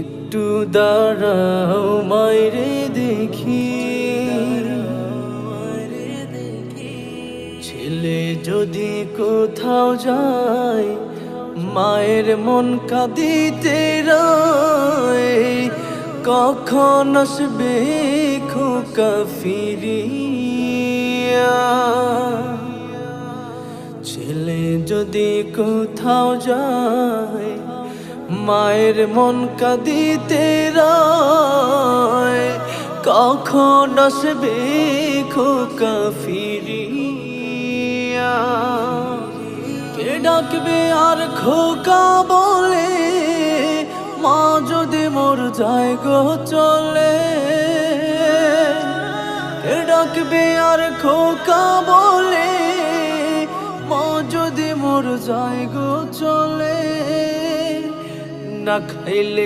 একটু দাঁড়াও মাইরে দেখি, ছেলে যদি কোথাও যায় মায়ের মন কাঁদিতে রয়। কখন আসবে খোকা ফিরিয়া, ছেলে যদি কোথাও যায় মায়ের মন কাঁদিতে রয়। কখন আসবে খোকা ফিরিয়া, কে ডাকবে আর খোকা বলে, মা যদি মোর যায় গো চলে। কে ডাকবে আর খোকা বলে, মা যদি মোর যায় গো চলে। না খাইলে